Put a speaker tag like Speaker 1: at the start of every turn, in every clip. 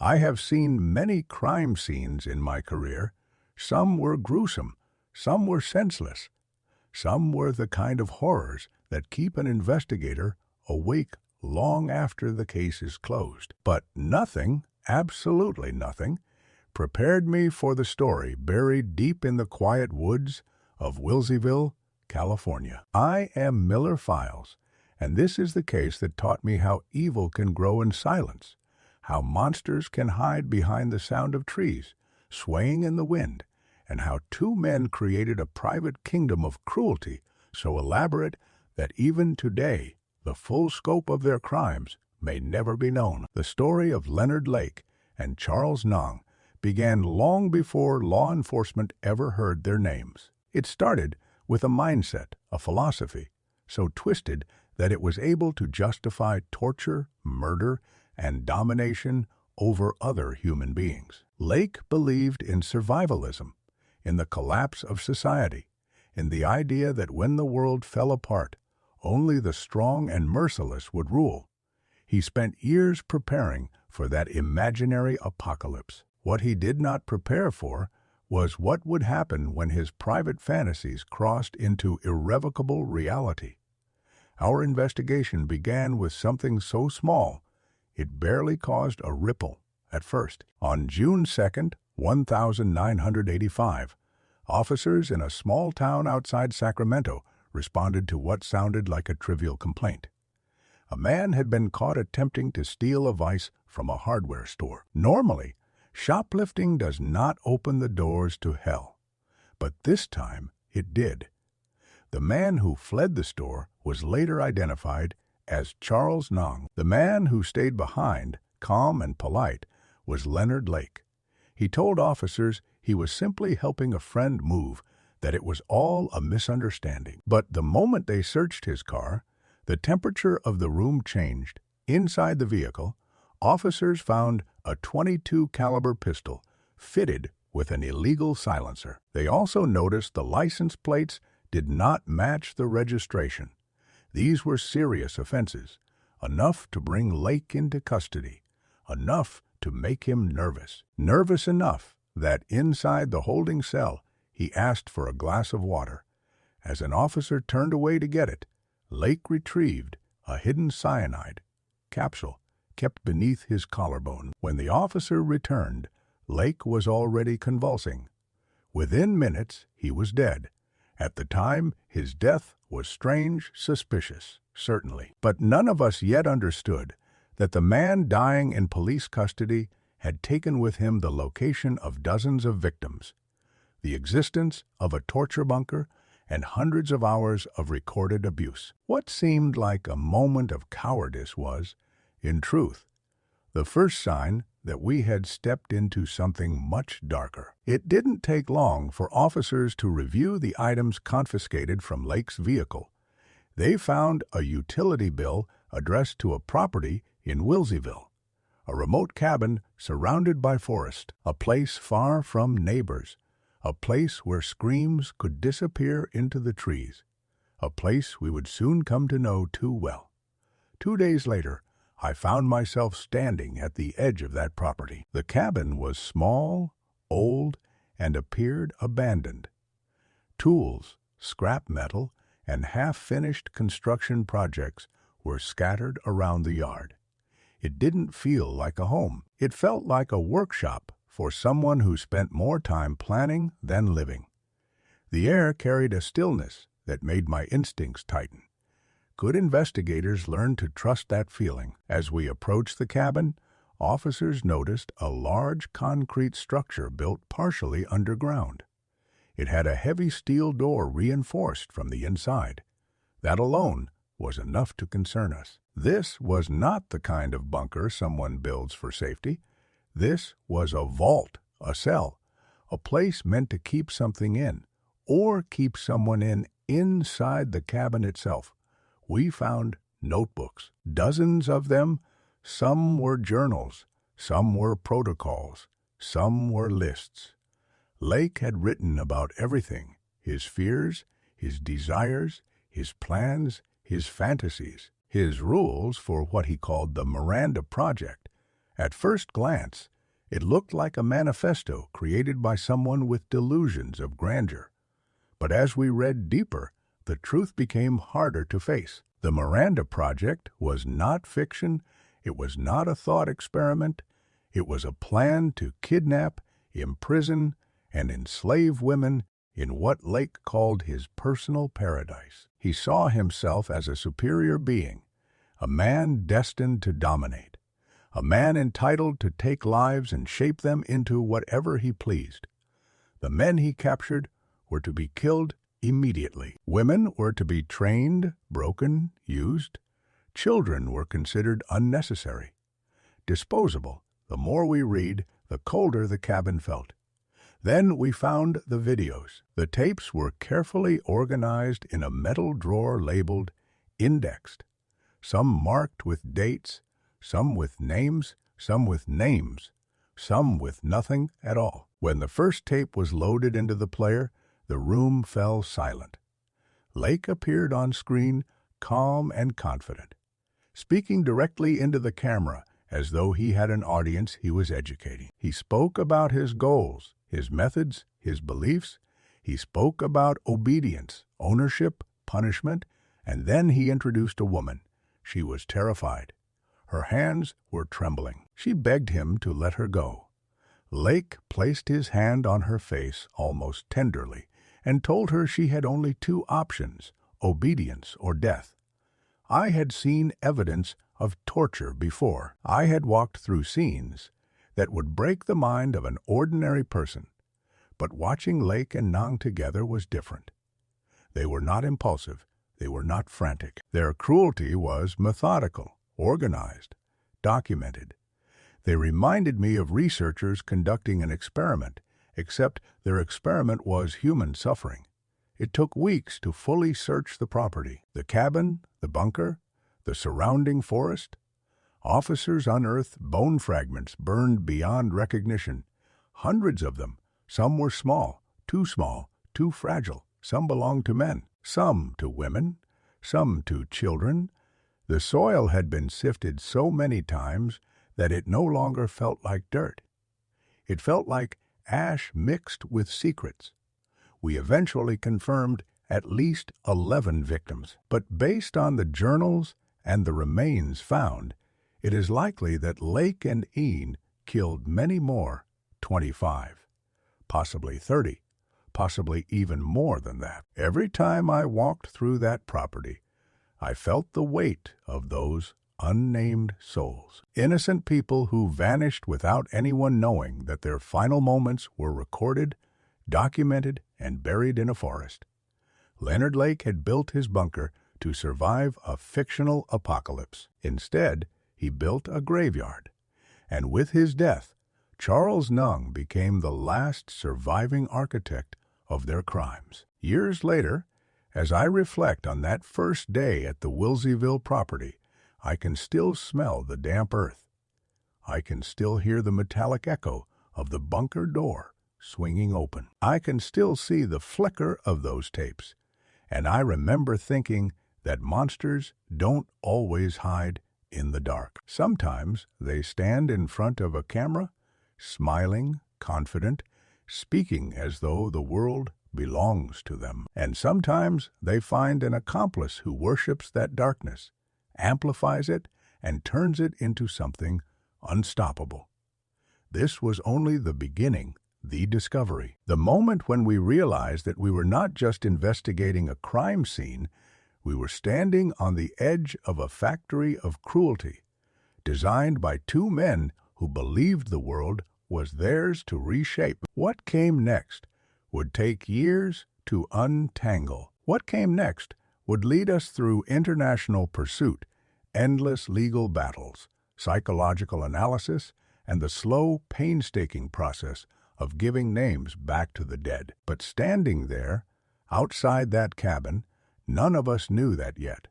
Speaker 1: I have seen many crime scenes in my career. Some were gruesome, some were senseless, some were the kind of horrors that keep an investigator awake long after the case is closed. But nothing, absolutely nothing, prepared me for the story buried deep in the quiet woods of Wilseyville, California. I am Miller Files, and this is the case that taught me how evil can grow in silence, how monsters can hide behind the sound of trees swaying in the wind, and how two men created a private kingdom of cruelty so elaborate that even today the full scope of their crimes may never be known. The story of Leonard Lake and Charles Nong began long before law enforcement ever heard their names. It started with a mindset, a philosophy, so twisted that it was able to justify torture, murder, and domination over other human beings. Lake believed in survivalism, in the collapse of society, in the idea that when the world fell apart, only the strong and merciless would rule. He spent years preparing for that imaginary apocalypse. What he did not prepare for was what would happen when his private fantasies crossed into irrevocable reality. Our investigation began with something so small, it barely caused a ripple at first. On June 2nd, 1985, officers in a small town outside Sacramento responded to what sounded like a trivial complaint. A man had been caught attempting to steal a vise from a hardware store. Normally, shoplifting does not open the doors to hell, but this time it did. The man who fled the store was later identified as Charles Nong. The man who stayed behind, calm and polite, was Leonard Lake. He told officers he was simply helping a friend move, that it was all a misunderstanding. But the moment they searched his car, the temperature of the room changed. Inside the vehicle, officers found a .22 caliber pistol fitted with an illegal silencer. They also noticed the license plates did not match the registration. These were serious offenses, enough to bring Lake into custody, enough to make him nervous. Nervous enough that inside the holding cell, he asked for a glass of water. As an officer turned away to get it, Lake retrieved a hidden cyanide capsule kept beneath his collarbone. When the officer returned, Lake was already convulsing. Within minutes, he was dead. At the time, his death was strange, suspicious, certainly. But none of us yet understood that the man dying in police custody had taken with him the location of dozens of victims, the existence of a torture bunker, and hundreds of hours of recorded abuse. What seemed like a moment of cowardice was, in truth, the first sign that we had stepped into something much darker. It didn't take long for officers to review the items confiscated from Lake's vehicle. They found a utility bill addressed to a property in Wilseyville, a remote cabin surrounded by forest, a place far from neighbors, a place where screams could disappear into the trees, a place we would soon come to know too well. 2 days later, I found myself standing at the edge of that property. The cabin was small, old, and appeared abandoned. Tools, scrap metal, and half-finished construction projects were scattered around the yard. It didn't feel like a home. It felt like a workshop for someone who spent more time planning than living. The air carried a stillness that made my instincts tighten. Good investigators learn to trust that feeling. As we approached the cabin, officers noticed a large concrete structure built partially underground. It had a heavy steel door reinforced from the inside. That alone was enough to concern us. This was not the kind of bunker someone builds for safety. This was a vault, a cell, a place meant to keep something in, or keep someone inside the cabin itself. We found notebooks, dozens of them. Some were journals, some were protocols, some were lists. Lake had written about everything: his fears, his desires, his plans, his fantasies, his rules for what he called the Miranda Project, At first glance, it looked like a manifesto created by someone with delusions of grandeur. But as we read deeper, the truth became harder to face. The Miranda Project was not fiction, it was not a thought experiment, it was a plan to kidnap, imprison, and enslave women in what Lake called his personal paradise. He saw himself as a superior being, a man destined to dominate, a man entitled to take lives and shape them into whatever he pleased. The men he captured were to be killed immediately. Women were to be trained, broken, used. Children were considered unnecessary. Disposable. The more we read, the colder the cabin felt. Then we found the videos. The tapes were carefully organized in a metal drawer labeled indexed. Some marked with dates, some with names, some with names, some with nothing at all. When the first tape was loaded into the player, the room fell silent. Lake appeared on screen, calm and confident, speaking directly into the camera as though he had an audience he was educating. He spoke about his goals, his methods, his beliefs. He spoke about obedience, ownership, punishment, and then he introduced a woman. She was terrified. Her hands were trembling. She begged him to let her go. Lake placed his hand on her face almost tenderly and told her she had only two options, obedience or death. I had seen evidence of torture before. I had walked through scenes that would break the mind of an ordinary person. But watching Lake and Nang together was different. They were not impulsive. They were not frantic. Their cruelty was methodical, organized, documented. They reminded me of researchers conducting an experiment, except their experiment was human suffering. It took weeks to fully search the property, the cabin, the bunker, the surrounding forest. Officers unearthed bone fragments burned beyond recognition. Hundreds of them. Some were small, too fragile. Some belonged to men, some to women, some to children. The soil had been sifted so many times that it no longer felt like dirt. It felt like ash mixed with secrets. We eventually confirmed at least 11 victims. But based on the journals and the remains found, it is likely that Lake and Ian killed many more, 25, possibly 30, possibly even more than that. Every time I walked through that property, I felt the weight of those unnamed souls. Innocent people who vanished without anyone knowing that their final moments were recorded, documented, and buried in a forest. Leonard Lake had built his bunker to survive a fictional apocalypse. Instead, he built a graveyard. And with his death, Charles Nung became the last surviving architect of their crimes. Years later, as I reflect on that first day at the Wilseyville property, I can still smell the damp earth. I can still hear the metallic echo of the bunker door swinging open. I can still see the flicker of those tapes, and I remember thinking that monsters don't always hide in the dark. Sometimes they stand in front of a camera, smiling, confident, speaking as though the world belongs to them. And sometimes they find an accomplice who worships that darkness, amplifies it, and turns it into something unstoppable. This was only the beginning, the discovery. The moment when we realized that we were not just investigating a crime scene, we were standing on the edge of a factory of cruelty, designed by two men who believed the world was theirs to reshape. What came next would take years to untangle. What came next would lead us through international pursuit, endless legal battles, psychological analysis, and the slow, painstaking process of giving names back to the dead. But standing there, outside that cabin, none of us knew that yet.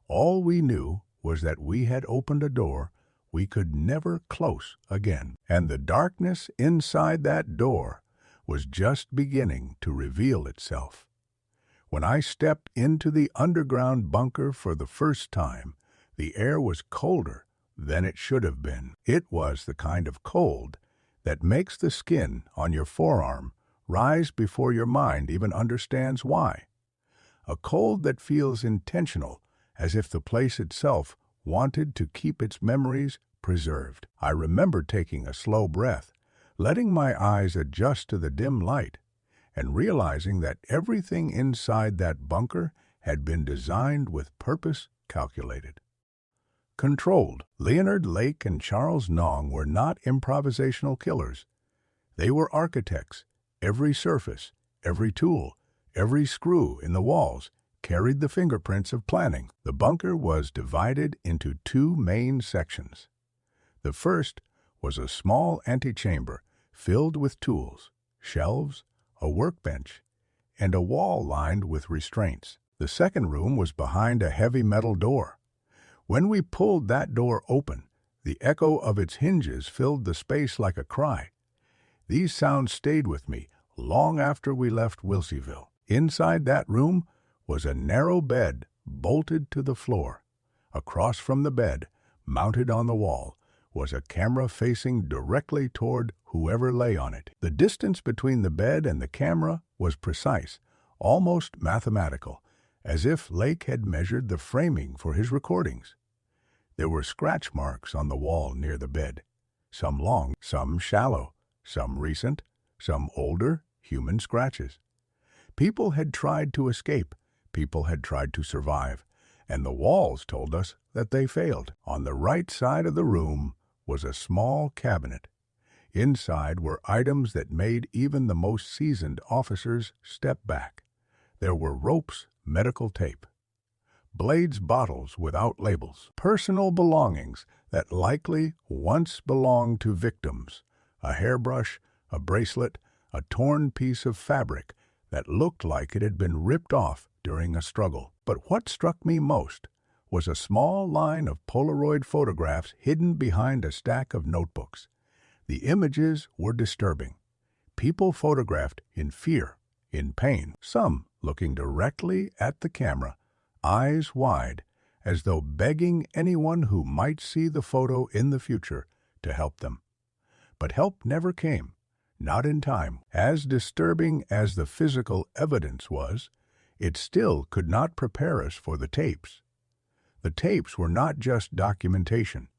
Speaker 1: All we knew was that we had opened a door we could never close again. And the darkness inside that door was just beginning to reveal itself. When I stepped into the underground bunker for the first time, the air was colder, than it should have been. It was the kind of cold that makes the skin on your forearm rise before your mind even understands why. A cold that feels intentional, as if the place itself wanted to keep its memories preserved. I remember taking a slow breath, letting my eyes adjust to the dim light, and realizing that everything inside that bunker had been designed with purpose, calculated, controlled. Leonard Lake and Charles Nong were not improvisational killers. They were architects. Every surface, every tool, every screw in the walls carried the fingerprints of planning. The bunker was divided into two main sections. The first was a small antechamber filled with tools, shelves, a workbench, and a wall lined with restraints. The second room was behind a heavy metal door. When we pulled that door open, the echo of its hinges filled the space like a cry. These sounds stayed with me long after we left Wilseyville. Inside that room was a narrow bed bolted to the floor. Across from the bed, mounted on the wall, was a camera facing directly toward whoever lay on it. The distance between the bed and the camera was precise, almost mathematical, as if Lake had measured the framing for his recordings. There were scratch marks on the wall near the bed, some long, some shallow, some recent, some older, human scratches. People had tried to escape, people had tried to survive, and the walls told us that they failed. On the right side of the room was a small cabinet. Inside were items that made even the most seasoned officers step back. There were ropes, medical tape, Blades bottles without labels, personal belongings that likely once belonged to victims, a hairbrush, a bracelet, a torn piece of fabric that looked like it had been ripped off during a struggle. But what struck me most was a small line of Polaroid photographs hidden behind a stack of notebooks. The images were disturbing. People photographed in fear, in pain, some looking directly at the camera, eyes wide, as though begging anyone who might see the photo in the future to help them. But help never came, not in time. As disturbing as the physical evidence was, it still could not prepare us for the tapes. The tapes were not just documentation.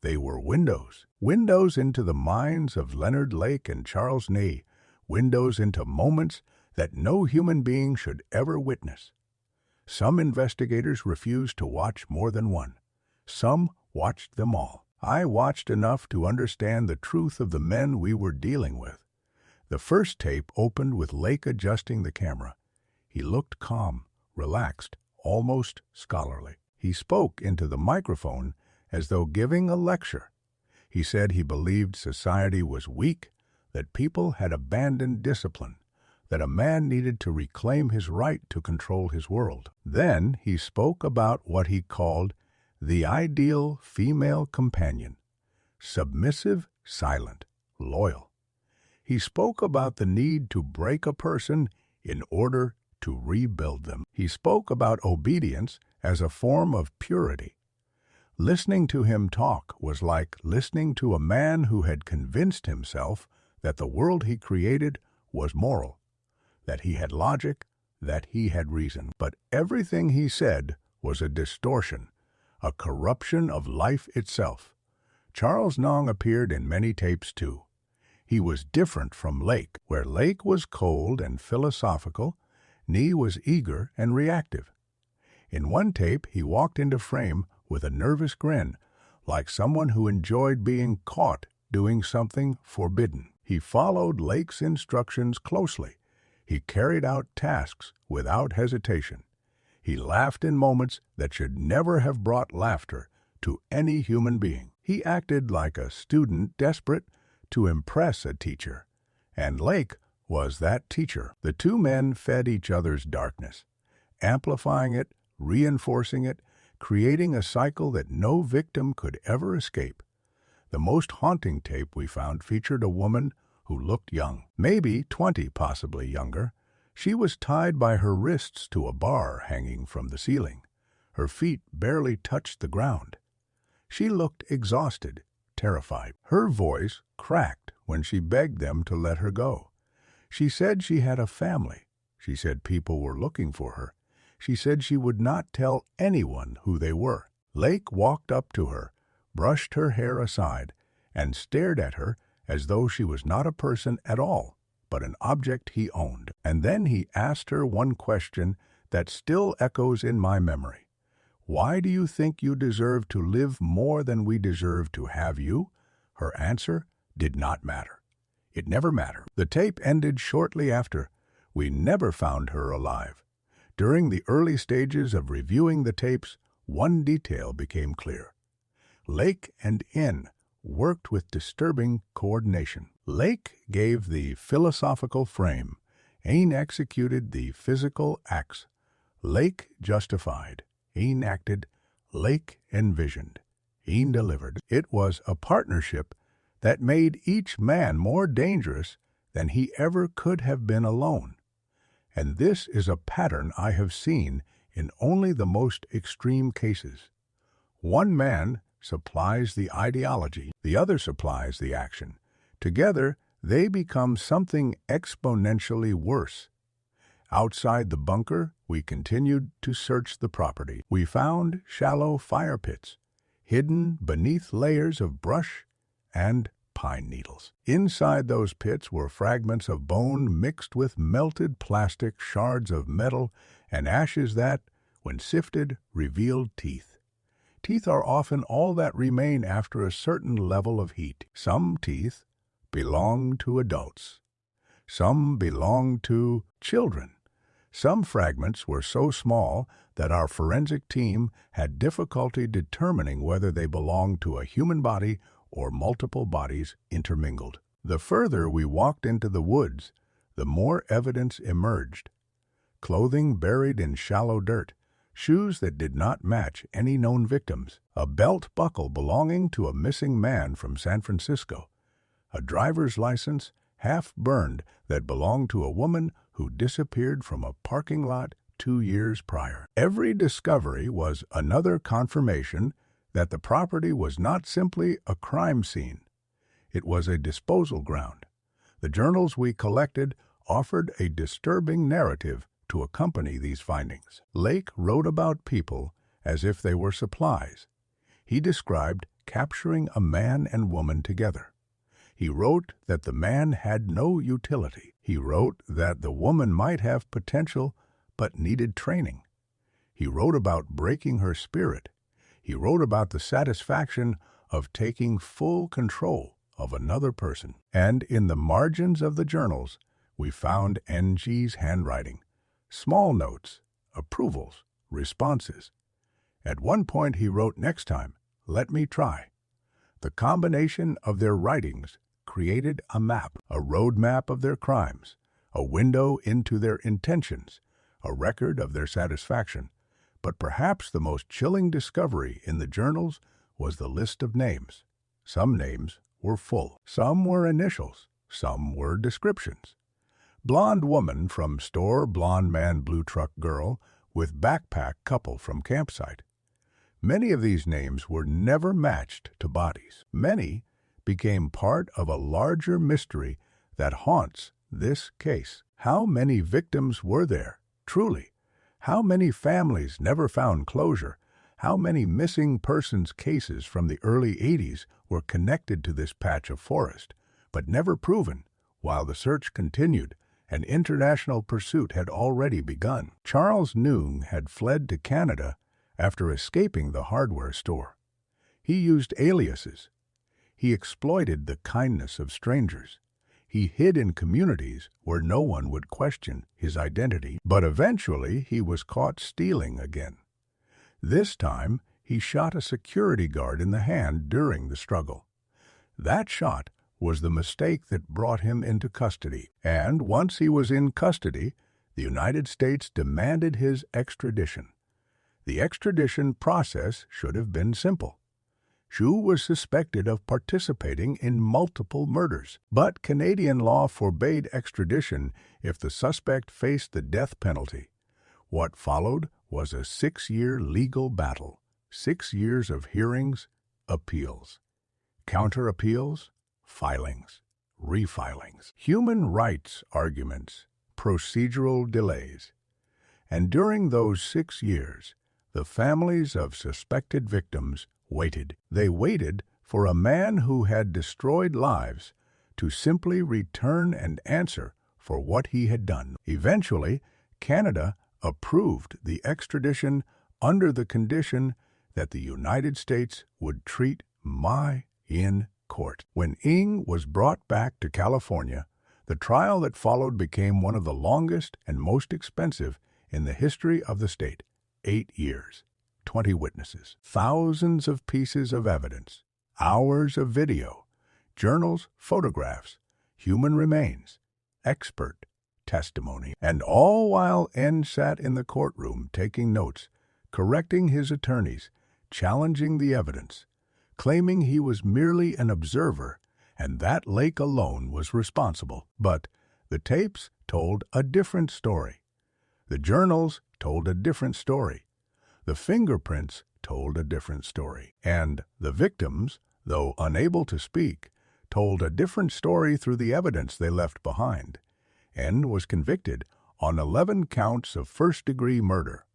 Speaker 1: They were windows into the minds of Leonard Lake and Charles Nee, windows into moments that no human being should ever witness. Some investigators refused to watch more than one. Some watched them all. I watched enough to understand the truth of the men we were dealing with. The first tape opened with Lake adjusting the camera. He looked calm, relaxed, almost scholarly. He spoke into the microphone as though giving a lecture. He said he believed society was weak, that people had abandoned discipline, that a man needed to reclaim his right to control his world. Then he spoke about what he called the ideal female companion, submissive, silent, loyal. He spoke about the need to break a person in order to rebuild them. He spoke about obedience as a form of purity. Listening to him talk was like listening to a man who had convinced himself that the world he created was moral, that he had logic, that he had reason. But everything he said was a distortion, a corruption of life itself. Charles Nong appeared in many tapes too. He was different from Lake. Where Lake was cold and philosophical, Nee was eager and reactive. In one tape, he walked into frame with a nervous grin, like someone who enjoyed being caught doing something forbidden. He followed Lake's instructions closely. He carried out tasks without hesitation. He laughed in moments that should never have brought laughter to any human being. He acted like a student desperate to impress a teacher, and Lake was that teacher. The two men fed each other's darkness, amplifying it, reinforcing it, creating a cycle that no victim could ever escape. The most haunting tape we found featured a woman who looked young, maybe 20, possibly younger. She was tied by her wrists to a bar hanging from the ceiling. Her feet barely touched the ground. She looked exhausted, terrified. Her voice cracked when she begged them to let her go. She said she had a family. She said people were looking for her. She said she would not tell anyone who they were. Lake walked up to her, brushed her hair aside, and stared at her as though she was not a person at all, but an object he owned. And then he asked her one question that still echoes in my memory. "Why do you think you deserve to live more than we deserve to have you?" Her answer did not matter. It never mattered. The tape ended shortly after. We never found her alive. During the early stages of reviewing the tapes, one detail became clear. Lake and Inn worked with disturbing coordination. Lake gave the philosophical frame. Inn executed the physical acts. Lake justified. Inn acted. Lake envisioned. Inn delivered. It was a partnership that made each man more dangerous than he ever could have been alone. And this is a pattern I have seen in only the most extreme cases. One man supplies the ideology, the other supplies the action. Together, they become something exponentially worse. Outside the bunker, we continued to search the property. We found shallow fire pits, hidden beneath layers of brush and pine needles. Inside those pits were fragments of bone mixed with melted plastic, shards of metal, and ashes that, when sifted, revealed teeth. Teeth are often all that remain after a certain level of heat. Some teeth belong to adults. Some belong to children. Some fragments were so small that our forensic team had difficulty determining whether they belonged to a human body or multiple bodies intermingled. The further we walked into the woods, the more evidence emerged. Clothing buried in shallow dirt, shoes that did not match any known victims, a belt buckle belonging to a missing man from San Francisco, a driver's license half burned that belonged to a woman who disappeared from a parking lot 2 years prior. Every discovery was another confirmation that the property was not simply a crime scene. It was a disposal ground. The journals we collected offered a disturbing narrative to accompany these findings. Lake wrote about people as if they were supplies. He described capturing a man and woman together. He wrote that the man had no utility. He wrote that the woman might have potential but needed training. He wrote about breaking her spirit. He wrote about the satisfaction of taking full control of another person. And in the margins of the journals, we found NG's handwriting, small notes, approvals, responses. At one point he wrote, "Next time, let me try." The combination of their writings created a map, a roadmap of their crimes, a window into their intentions, a record of their satisfaction. But perhaps the most chilling discovery in the journals was the list of names. Some names were full. Some were initials. Some were descriptions. Blonde woman from store, blonde man, blue truck girl, with backpack couple from campsite. Many of these names were never matched to bodies. Many became part of a larger mystery that haunts this case. How many victims were there, truly? How many families never found closure? How many missing persons cases from the early 80s were connected to this patch of forest, but never proven, while the search continued? An international pursuit had already begun. Charles Noong had fled to Canada after escaping the hardware store. He used aliases. He exploited the kindness of strangers. He hid in communities where no one would question his identity. But eventually he was caught stealing again. This time he shot a security guard in the hand during the struggle. That shot was the mistake that brought him into custody. And once he was in custody, the United States demanded his extradition. The extradition process should have been simple. Xu was suspected of participating in multiple murders, but Canadian law forbade extradition if the suspect faced the death penalty. What followed was a 6-year legal battle, 6 years of hearings, appeals. Counter-appeals, filings, refilings. Human rights arguments, procedural delays. And during those 6 years, the families of suspected victims waited. They waited for a man who had destroyed lives to simply return and answer for what he had done. Eventually, Canada approved the extradition under the condition that the United States would treat Mai in court. When Ng was brought back to California, the trial that followed became one of the longest and most expensive in the history of the state. 8 years, 20 witnesses, thousands of pieces of evidence, hours of video, journals, photographs, human remains, expert testimony, and all while N sat in the courtroom taking notes, correcting his attorneys, challenging the evidence, claiming he was merely an observer and that Lake alone was responsible. But the tapes told a different story. The journals told a different story. The fingerprints told a different story. And the victims, though unable to speak, told a different story through the evidence they left behind. N was convicted on 11 counts of first-degree murder.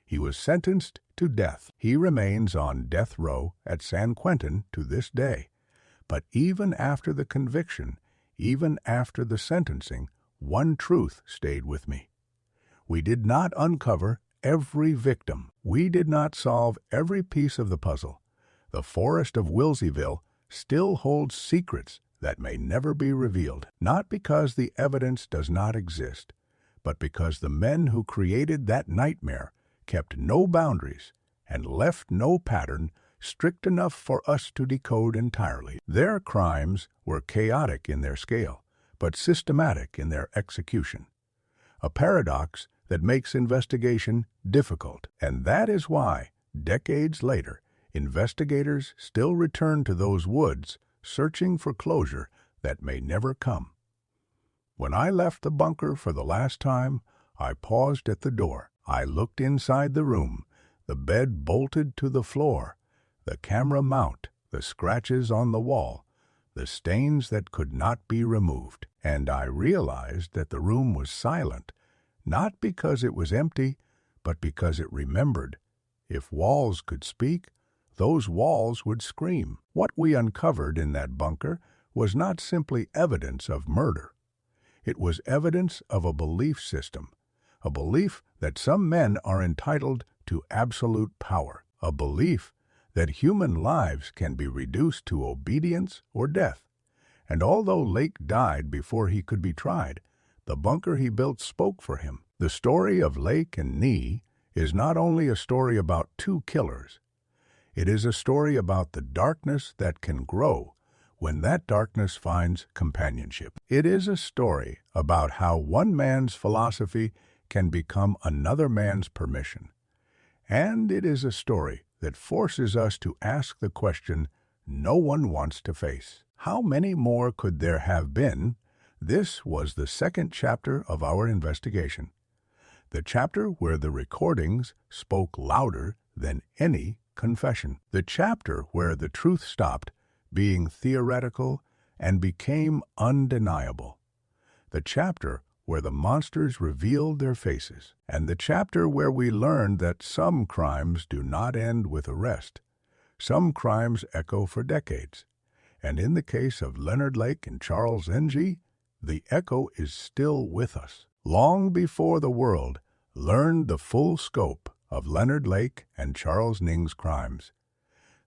Speaker 1: He was sentenced to death. He remains on death row at San Quentin to this day. But even after the conviction, even after the sentencing, one truth stayed with me. We did not uncover every victim. We did not solve every piece of the puzzle. The forest of Wilseyville still holds secrets that may never be revealed, not because the evidence does not exist, but because the men who created that nightmare kept no boundaries and left no pattern strict enough for us to decode entirely. Their crimes were chaotic in their scale, but systematic in their execution. A paradox that makes investigation difficult, and that is why, decades later, investigators still return to those woods searching for closure that may never come. When I left the bunker for the last time, I paused at the door. I looked inside the room, the bed bolted to the floor, the camera mount, the scratches on the wall, the stains that could not be removed, and I realized that the room was silent, not because it was empty, but because it remembered. If walls could speak, those walls would scream. What we uncovered in that bunker was not simply evidence of murder. It was evidence of a belief system, a belief that some men are entitled to absolute power, a belief that human lives can be reduced to obedience or death. And although Lake died before he could be tried, the bunker he built spoke for him. The story of Lake and Nee is not only a story about two killers. It is a story about the darkness that can grow when that darkness finds companionship. It is a story about how one man's philosophy can become another man's permission. And it is a story that forces us to ask the question no one wants to face. How many more could there have been? This was the second chapter of our investigation. The chapter where the recordings spoke louder than any confession. The chapter where the truth stopped being theoretical and became undeniable. The chapter where the monsters revealed their faces. And the chapter where we learned that some crimes do not end with arrest. Some crimes echo for decades. And in the case of Leonard Lake and Charles Ng, the echo is still with us. Long before the world learned the full scope of Leonard Lake and Charles Ng's crimes,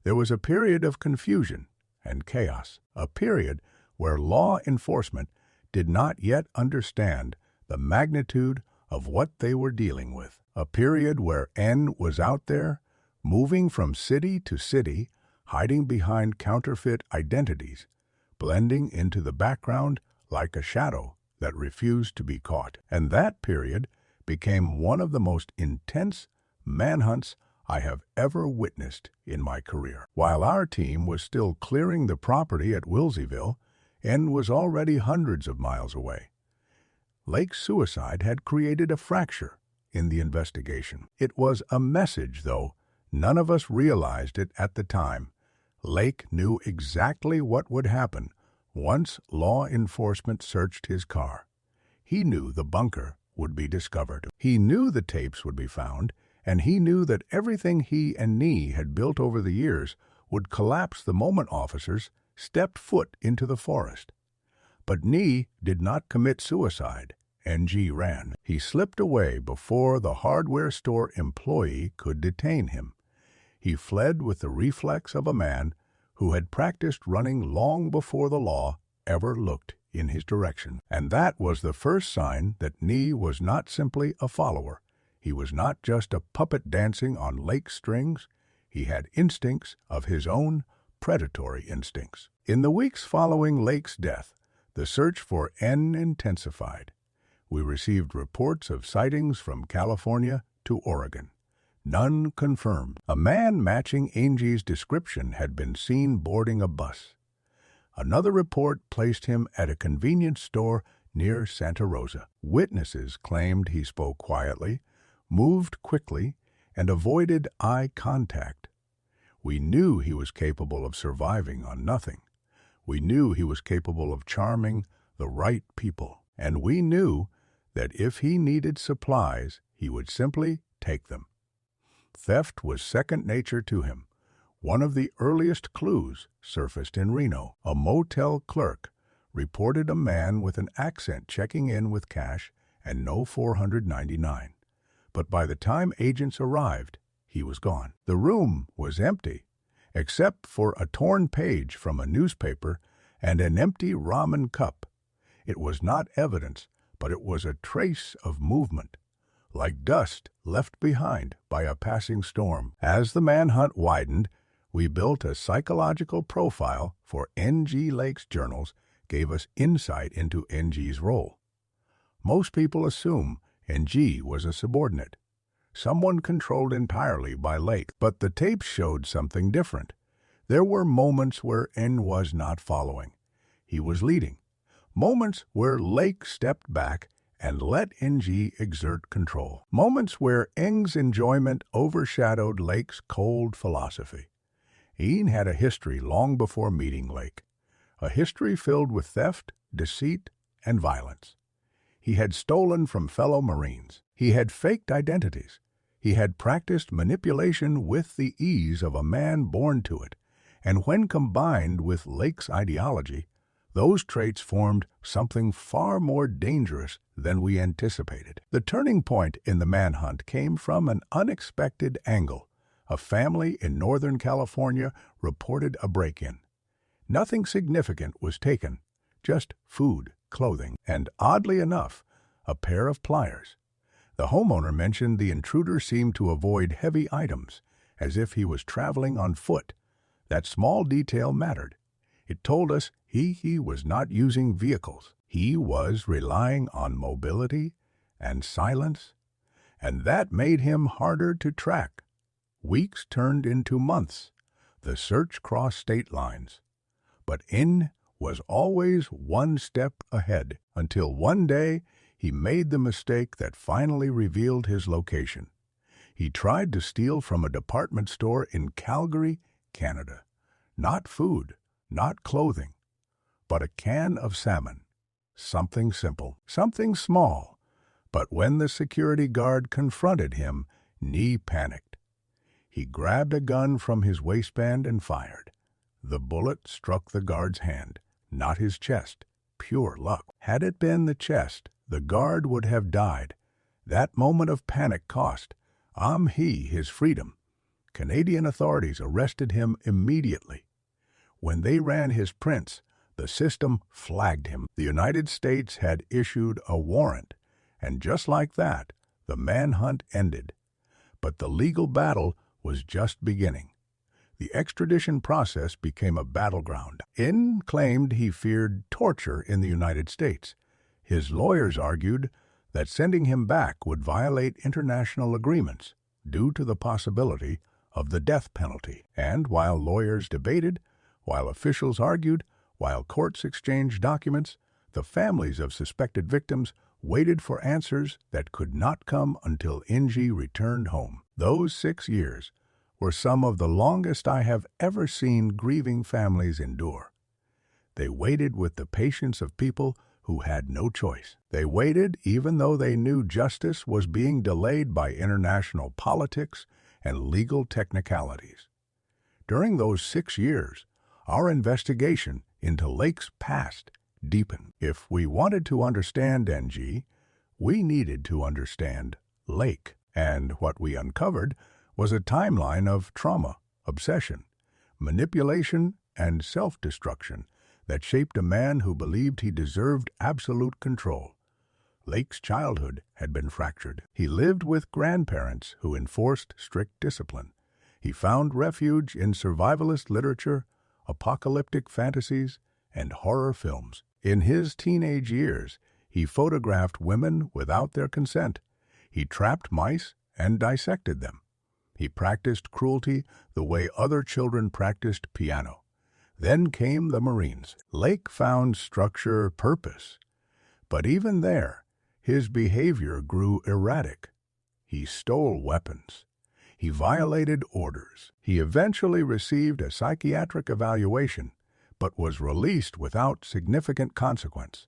Speaker 1: there was a period of confusion and chaos, a period where law enforcement did not yet understand the magnitude of what they were dealing with, a period where N was out there, moving from city to city, hiding behind counterfeit identities, blending into the background like a shadow that refused to be caught. And that period became one of the most intense manhunts I have ever witnessed in my career. While our team was still clearing the property at Wilseyville, N was already hundreds of miles away. Lake's suicide had created a fracture in the investigation. It was a message, though none of us realized it at the time, Lake knew exactly what would happen once law enforcement searched his car. He knew the bunker would be discovered. He knew the tapes would be found, and he knew that everything he and Nee had built over the years would collapse the moment officers stepped foot into the forest. But Nee did not commit suicide. NG ran. He slipped away before the hardware store employee could detain him. He fled with the reflex of a man who had practiced running long before the law ever looked in his direction. And that was the first sign that Nee was not simply a follower. He was not just a puppet dancing on Lake's strings. He had instincts of his own, predatory instincts. In the weeks following Lake's death, the search for N intensified. We received reports of sightings from California to Oregon. None confirmed. A man matching Angie's description had been seen boarding a bus. Another report placed him at a convenience store near Santa Rosa. Witnesses claimed he spoke quietly, moved quickly, and avoided eye contact. We knew he was capable of surviving on nothing. We knew he was capable of charming the right people. And we knew that if he needed supplies, he would simply take them. Theft was second nature to him. One of the earliest clues surfaced in Reno. A motel clerk reported a man with an accent checking in with cash and no $499. But by the time agents arrived, he was gone. The room was empty, except for a torn page from a newspaper and an empty ramen cup. It was not evidence, but it was a trace of movement, like dust left behind by a passing storm. As the manhunt widened, we built a psychological profile for N.G. Lake's journals, gave us insight into N.G.'s role. Most people assume N.G. was a subordinate, someone controlled entirely by Lake, but the tapes showed something different. There were moments where N was not following. He was leading. Moments where Lake stepped back and let Ng exert control. Moments where Ng's enjoyment overshadowed Lake's cold philosophy. Ng had a history long before meeting Lake, a history filled with theft, deceit, and violence. He had stolen from fellow Marines. He had faked identities. He had practiced manipulation with the ease of a man born to it. And when combined with Lake's ideology, those traits formed something far more dangerous than we anticipated. The turning point in the manhunt came from an unexpected angle. A family in Northern California reported a break-in. Nothing significant was taken, just food, clothing, and, oddly enough, a pair of pliers. The homeowner mentioned the intruder seemed to avoid heavy items, as if he was traveling on foot. That small detail mattered. It told us he was not using vehicles. He was relying on mobility and silence, and that made him harder to track. Weeks turned into months. The search crossed state lines. But N was always one step ahead, until one day he made the mistake that finally revealed his location. He tried to steal from a department store in Calgary, Canada. Not food, not clothing, but a can of salmon. Something simple, something small. But when the security guard confronted him, Knee panicked. He grabbed a gun from his waistband and fired. The bullet struck the guard's hand, not his chest. Pure luck. Had it been the chest, the guard would have died. That moment of panic cost his freedom. Canadian authorities arrested him immediately. When they ran his prints, the system flagged him. The United States had issued a warrant, and just like that, the manhunt ended. But the legal battle was just beginning. The extradition process became a battleground. N claimed he feared torture in the United States. His lawyers argued that sending him back would violate international agreements due to the possibility of the death penalty. And while lawyers debated, while officials argued, while courts exchanged documents, the families of suspected victims waited for answers that could not come until Ng returned home. Those 6 years were some of the longest I have ever seen grieving families endure. They waited with the patience of people who had no choice. They waited even though they knew justice was being delayed by international politics and legal technicalities. During those 6 years, our investigation into Lake's past deepened. If we wanted to understand NG, we needed to understand Lake. And what we uncovered was a timeline of trauma, obsession, manipulation, and self-destruction that shaped a man who believed he deserved absolute control. Lake's childhood had been fractured. He lived with grandparents who enforced strict discipline. He found refuge in survivalist literature, apocalyptic fantasies, and horror films. In his teenage years, he photographed women without their consent. He trapped mice and dissected them. He practiced cruelty the way other children practiced piano. Then came the Marines. Lake found structure, purpose. But even there, his behavior grew erratic. He stole weapons. He violated orders. He eventually received a psychiatric evaluation, but was released without significant consequence.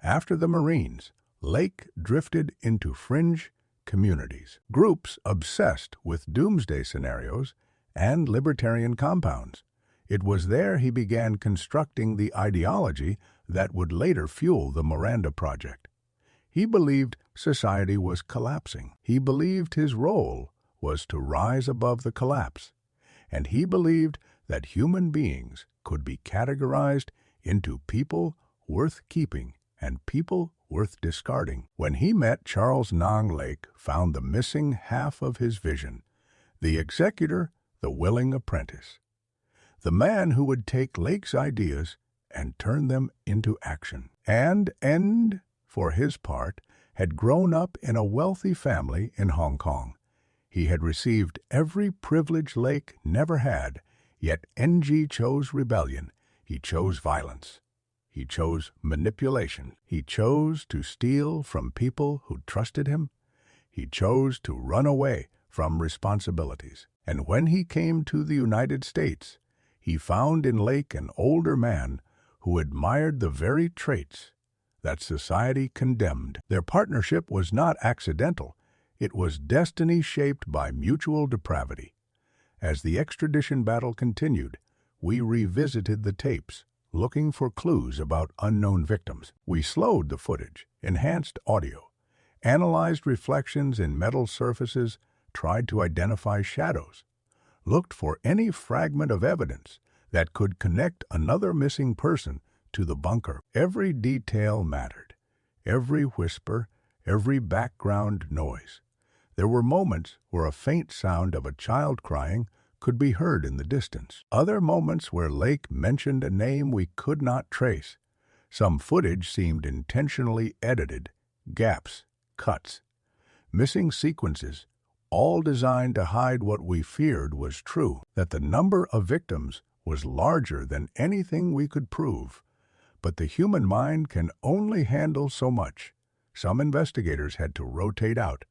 Speaker 1: After the Marines, Lake drifted into fringe communities, groups obsessed with doomsday scenarios and libertarian compounds. It was there he began constructing the ideology that would later fuel the Miranda Project. He believed society was collapsing. He believed his role was to rise above the collapse. And he believed that human beings could be categorized into people worth keeping and people worth discarding. When he met Charles Nang, Lake found the missing half of his vision, the executor, the willing apprentice. The man who would take Lake's ideas and turn them into action. And, for his part, had grown up in a wealthy family in Hong Kong. He had received every privilege Lake never had, yet NG chose rebellion. He chose violence. He chose manipulation. He chose to steal from people who trusted him. He chose to run away from responsibilities. And when he came to the United States, he found in Lake an older man who admired the very traits that society condemned. Their partnership was not accidental. It was destiny shaped by mutual depravity. As the extradition battle continued, we revisited the tapes, looking for clues about unknown victims. We slowed the footage, enhanced audio, analyzed reflections in metal surfaces, tried to identify shadows, looked for any fragment of evidence that could connect another missing person to the bunker. Every detail mattered, every whisper, every background noise. There were moments where a faint sound of a child crying could be heard in the distance. Other moments where Lake mentioned a name we could not trace. Some footage seemed intentionally edited, gaps, cuts, missing sequences, all designed to hide what we feared was true, that the number of victims was larger than anything we could prove. But the human mind can only handle so much. Some investigators had to rotate out.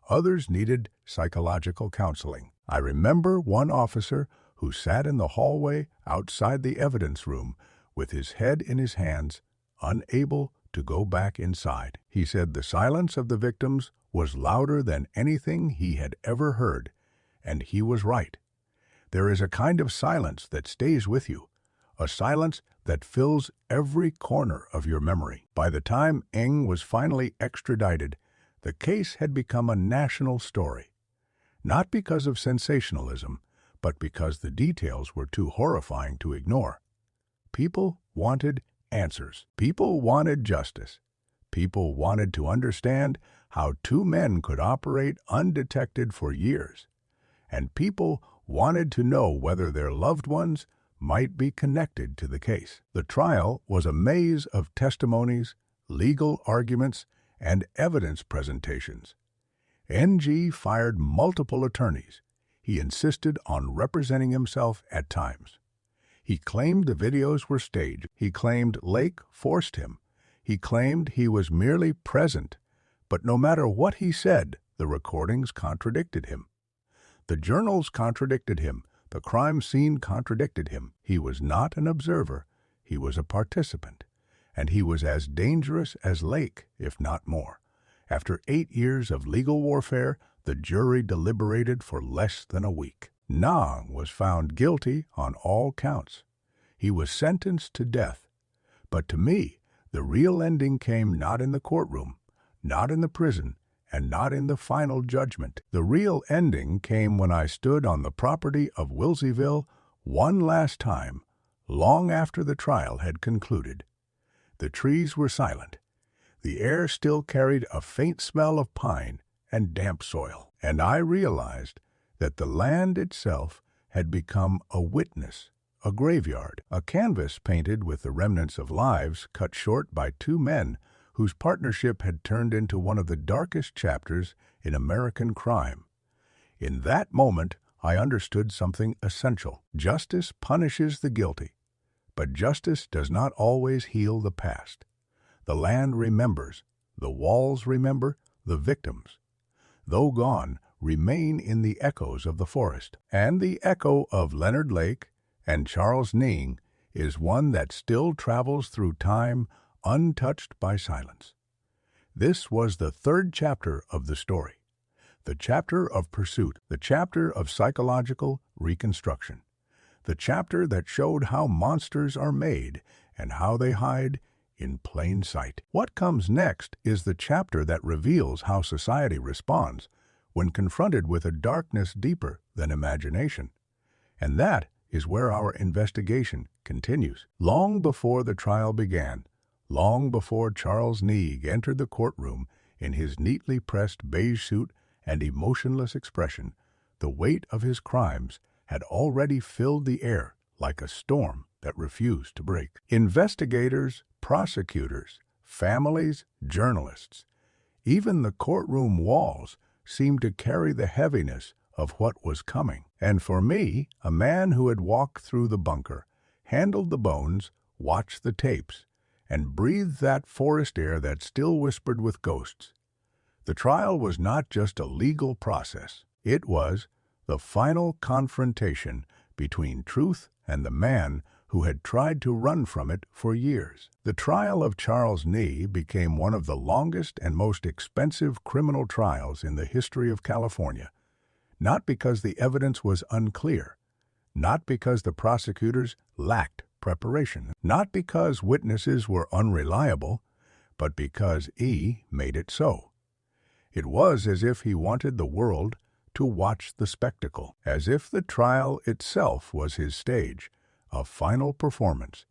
Speaker 1: Others needed psychological counseling. I remember one officer who sat in the hallway outside the evidence room with his head in his hands, unable to go back inside. He said the silence of the victims was louder than anything he had ever heard, and he was right. There is a kind of silence that stays with you, a silence that fills every corner of your memory. By the time Eng was finally extradited, the case had become a national story. Not because of sensationalism, but because the details were too horrifying to ignore. People wanted answers. People wanted justice. People wanted to understand how two men could operate undetected for years. And people wanted to know whether their loved ones might be connected to the case. The trial was a maze of testimonies, legal arguments, and evidence presentations. NG fired multiple attorneys. He insisted on representing himself at times. He claimed the videos were staged. He claimed Lake forced him. He claimed he was merely present. But no matter what he said, the recordings contradicted him. The journals contradicted him. The crime scene contradicted him. He was not an observer. He was a participant. And he was as dangerous as Lake, if not more. After 8 years of legal warfare, the jury deliberated for less than a week. Nang was found guilty on all counts. He was sentenced to death. But to me, the real ending came not in the courtroom, not in the prison, and not in the final judgment. The real ending came when I stood on the property of Wilseyville one last time, long after the trial had concluded. The trees were silent. The air still carried a faint smell of pine and damp soil, and I realized that the land itself had become a witness, a graveyard, a canvas painted with the remnants of lives cut short by 2 men whose partnership had turned into one of the darkest chapters in American crime. In that moment, I understood something essential. Justice punishes the guilty, but justice does not always heal the past. The land remembers, the walls remember, the victims, though gone, remain in the echoes of the forest. And the echo of Leonard Lake and Charles Ning is one that still travels through time, untouched by silence. This was the 3rd chapter of the story, the chapter of pursuit, the chapter of psychological reconstruction, the chapter that showed how monsters are made and how they hide in plain sight. What comes next is the chapter that reveals how society responds when confronted with a darkness deeper than imagination. And that is where our investigation continues. Long before the trial began, long before Charles Neig entered the courtroom in his neatly pressed beige suit and emotionless expression, the weight of his crimes had already filled the air like a storm that refused to break. Investigators, prosecutors, families, journalists, even the courtroom walls seemed to carry the heaviness of what was coming. And for me, a man who had walked through the bunker, handled the bones, watched the tapes, and breathed that forest air that still whispered with ghosts, the trial was not just a legal process. It was the final confrontation between truth and the man who had tried to run from it for years. The trial of Charles Nee became one of the longest and most expensive criminal trials in the history of California, not because the evidence was unclear, not because the prosecutors lacked preparation, not because witnesses were unreliable, but because he made it so. It was as if he wanted the world to watch the spectacle, as if the trial itself was his stage, a final performance,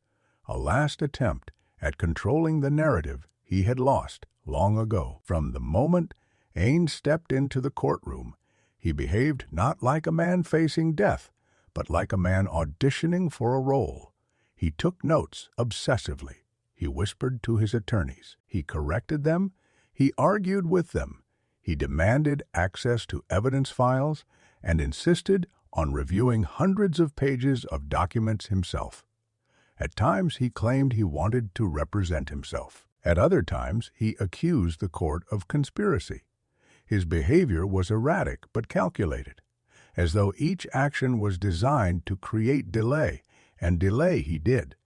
Speaker 1: a last attempt at controlling the narrative he had lost long ago. From the moment Ains stepped into the courtroom, he behaved not like a man facing death, but like a man auditioning for a role. He took notes obsessively. He whispered to his attorneys. He corrected them. He argued with them. He demanded access to evidence files and insisted on reviewing hundreds of pages of documents himself. At times, he claimed he wanted to represent himself. At other times, he accused the court of conspiracy. His behavior was erratic but calculated, as though each action was designed to create delay, and delay he did.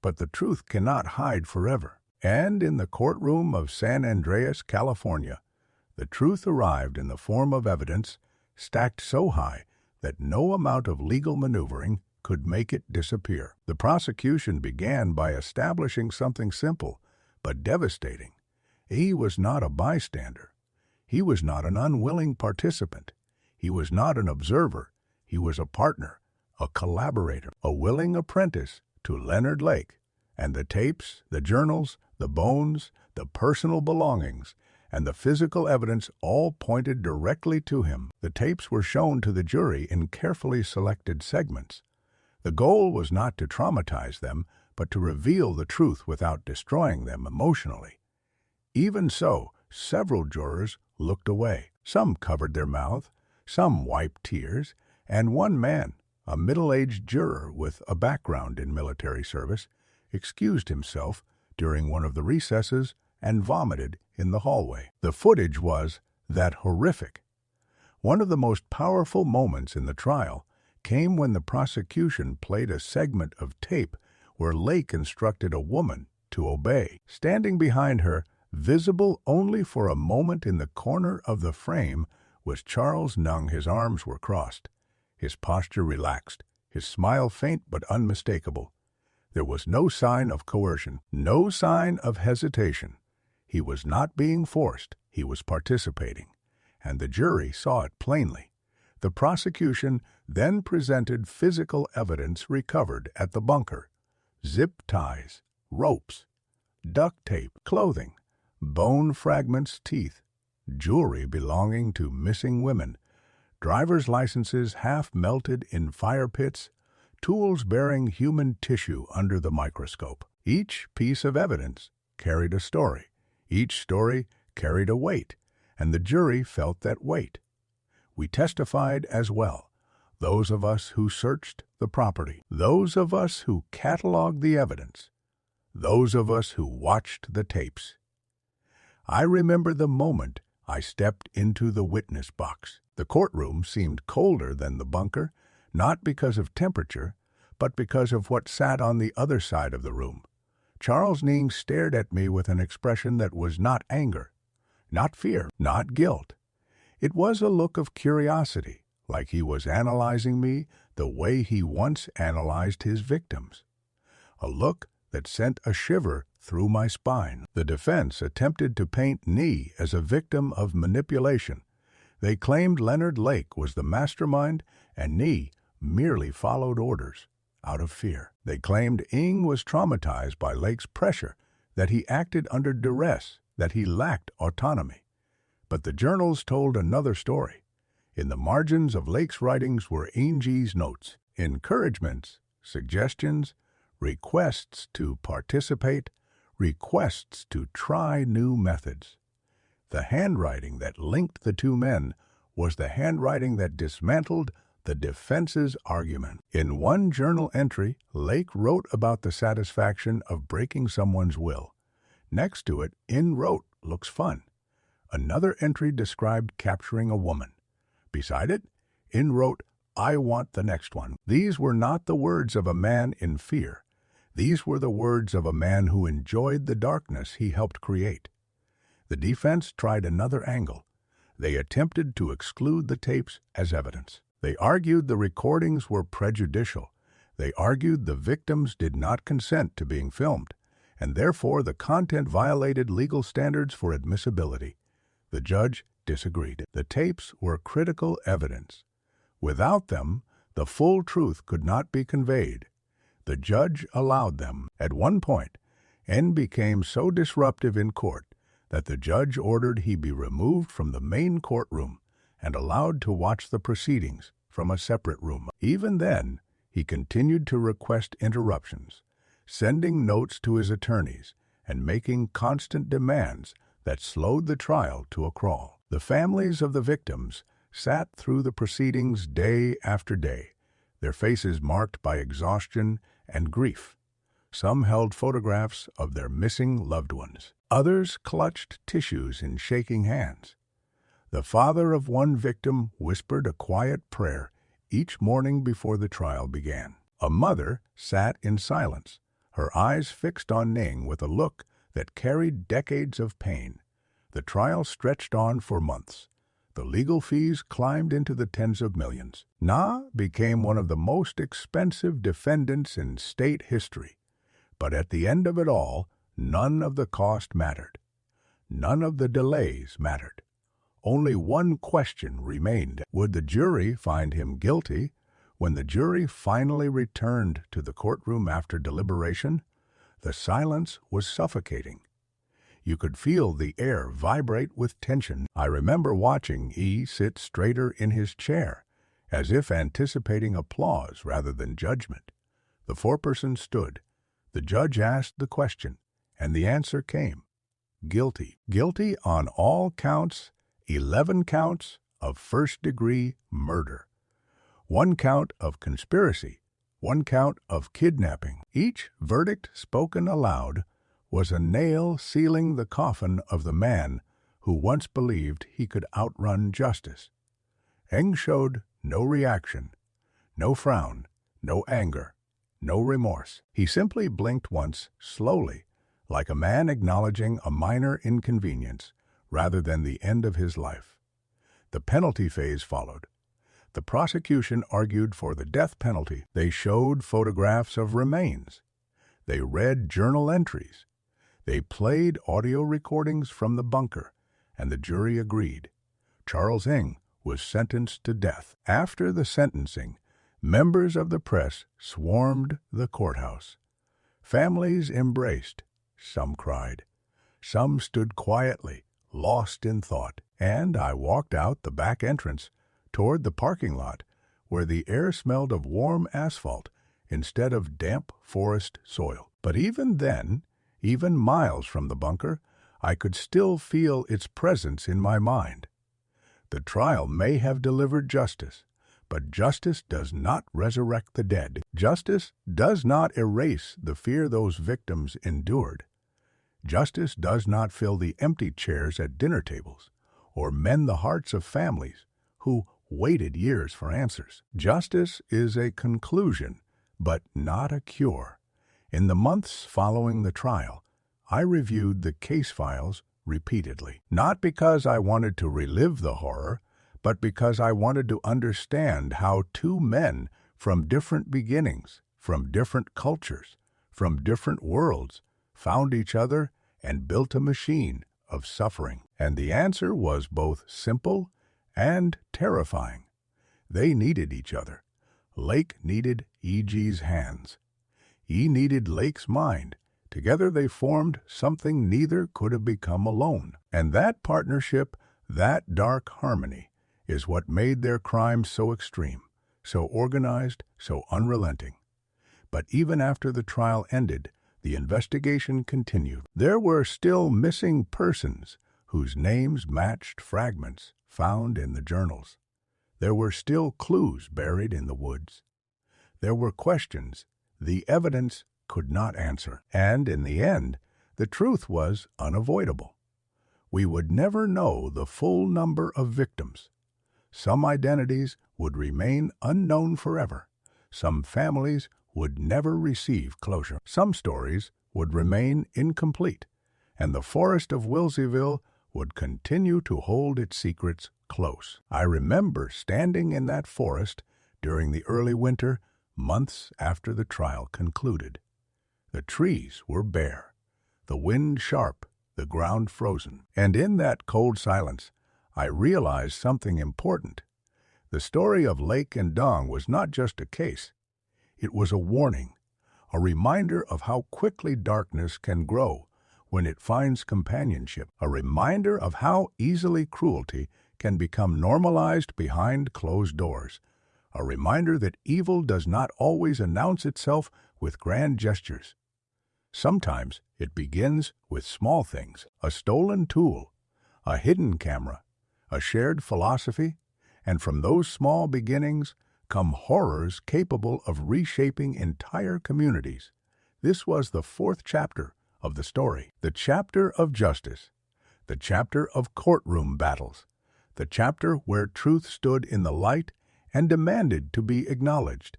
Speaker 1: But the truth cannot hide forever. And in the courtroom of San Andreas, California, the truth arrived in the form of evidence stacked so high that no amount of legal maneuvering could make it disappear. The prosecution began by establishing something simple but devastating. He was not a bystander. He was not an unwilling participant. He was not an observer. He was a partner, a collaborator, a willing apprentice to Leonard Lake. And the tapes, the journals, the bones, the personal belongings, and the physical evidence all pointed directly to him. The tapes were shown to the jury in carefully selected segments. The goal was not to traumatize them, but to reveal the truth without destroying them emotionally. Even so, several jurors looked away. Some covered their mouth, some wiped tears, and one man, a middle-aged juror with a background in military service, excused himself during one of the recesses and vomited in the hallway. The footage was that horrific. One of the most powerful moments in the trial came when the prosecution played a segment of tape where Lake instructed a woman to obey. Standing behind her, visible only for a moment in the corner of the frame, was Charles Nunn. His arms were crossed, his posture relaxed, his smile faint but unmistakable. There was no sign of coercion, no sign of hesitation. He was not being forced, he was participating, and the jury saw it plainly. The prosecution then presented physical evidence recovered at the bunker: zip ties, ropes, duct tape, clothing, bone fragments, teeth, jewelry belonging to missing women, driver's licenses half melted in fire pits, tools bearing human tissue under the microscope. Each piece of evidence carried a story. Each story carried a weight, and the jury felt that weight. We testified as well, those of us who searched the property, those of us who cataloged the evidence, those of us who watched the tapes. I remember the moment I stepped into the witness box. The courtroom seemed colder than the bunker, not because of temperature, but because of what sat on the other side of the room. Charles Nunn stared at me with an expression that was not anger, not fear, not guilt. It was a look of curiosity, like he was analyzing me the way he once analyzed his victims. A look that sent a shiver through my spine. The defense attempted to paint Nunn as a victim of manipulation. They claimed Leonard Lake was the mastermind and Nunn merely followed orders out of fear. They claimed Ng was traumatized by Lake's pressure, that he acted under duress, that he lacked autonomy. But the journals told another story. In the margins of Lake's writings were Ng's notes, encouragements, suggestions, requests to participate, requests to try new methods. The handwriting that linked the two men was the handwriting that dismantled the defense's argument. In one journal entry, Lake wrote about the satisfaction of breaking someone's will. Next to it, Ng wrote, "Looks fun." Another entry described capturing a woman. Beside it, Ng wrote, "I want the next one." These were not the words of a man in fear. These were the words of a man who enjoyed the darkness he helped create. The defense tried another angle. They attempted to exclude the tapes as evidence. They argued the recordings were prejudicial. They argued the victims did not consent to being filmed, and therefore the content violated legal standards for admissibility. The judge disagreed. The tapes were critical evidence. Without them, the full truth could not be conveyed. The judge allowed them. At one point, N became so disruptive in court that the judge ordered he be removed from the main courtroom and allowed to watch the proceedings from a separate room. Even then, he continued to request interruptions, sending notes to his attorneys and making constant demands that slowed the trial to a crawl. The families of the victims sat through the proceedings day after day, their faces marked by exhaustion and grief. Some held photographs of their missing loved ones. Others clutched tissues in shaking hands. The father of one victim whispered a quiet prayer each morning before the trial began. A mother sat in silence, her eyes fixed on Ng with a look that carried decades of pain. The trial stretched on for months. The legal fees climbed into the tens of millions. Na became one of the most expensive defendants in state history. But at the end of it all, none of the cost mattered. None of the delays mattered. Only one question remained. Would the jury find him guilty? When the jury finally returned to the courtroom after deliberation, the silence was suffocating. You could feel the air vibrate with tension. I remember watching E sit straighter in his chair, as if anticipating applause rather than judgment. The foreperson stood. The judge asked the question, and the answer came. Guilty. Guilty on all counts, 11 counts of first-degree murder. 1 count of conspiracy, 1 count of kidnapping. Each verdict spoken aloud was a nail sealing the coffin of the man who once believed he could outrun justice. Heng showed no reaction, no frown, no anger, no remorse. He simply blinked once, slowly, like a man acknowledging a minor inconvenience rather than the end of his life. The penalty phase followed. The prosecution argued for the death penalty. They showed photographs of remains. They read journal entries. They played audio recordings from the bunker, and the jury agreed. Charles Ng was sentenced to death. After the sentencing, members of the press swarmed the courthouse. Families embraced. Some cried. Some stood quietly, lost in thought. And I walked out the back entrance toward the parking lot, where the air smelled of warm asphalt instead of damp forest soil. But even then, even miles from the bunker, I could still feel its presence in my mind. The trial may have delivered justice, but justice does not resurrect the dead. Justice does not erase the fear those victims endured. Justice does not fill the empty chairs at dinner tables or mend the hearts of families who waited years for answers. Justice is a conclusion, but not a cure. In the months following the trial, I reviewed the case files repeatedly, not because I wanted to relive the horror, but because I wanted to understand how two men from different beginnings, from different cultures, from different worlds, found each other and built a machine of suffering. And the answer was both simple and terrifying. They needed each other. Lake needed E.G.'s hands. E needed Lake's mind. Together they formed something neither could have become alone. And that partnership, that dark harmony, is what made their crimes so extreme, so organized, so unrelenting. But even after the trial ended, the investigation continued. There were still missing persons whose names matched fragments found in the journals. There were still clues buried in the woods. There were questions the evidence could not answer. And in the end, the truth was unavoidable. We would never know the full number of victims. Some identities would remain unknown forever. Some families would never receive closure. Some stories would remain incomplete, and the forest of Wilseyville would continue to hold its secrets close. I remember standing in that forest during the early winter, months after the trial concluded. The trees were bare, the wind sharp, the ground frozen. And in that cold silence, I realized something important. The story of Lake and Dong was not just a case. It was a warning, a reminder of how quickly darkness can grow when it finds companionship, a reminder of how easily cruelty can become normalized behind closed doors, a reminder that evil does not always announce itself with grand gestures. Sometimes it begins with small things, a stolen tool, a hidden camera, a shared philosophy, and from those small beginnings come horrors capable of reshaping entire communities. This was the fourth chapter of the story, the chapter of justice, the chapter of courtroom battles, the chapter where truth stood in the light and demanded to be acknowledged.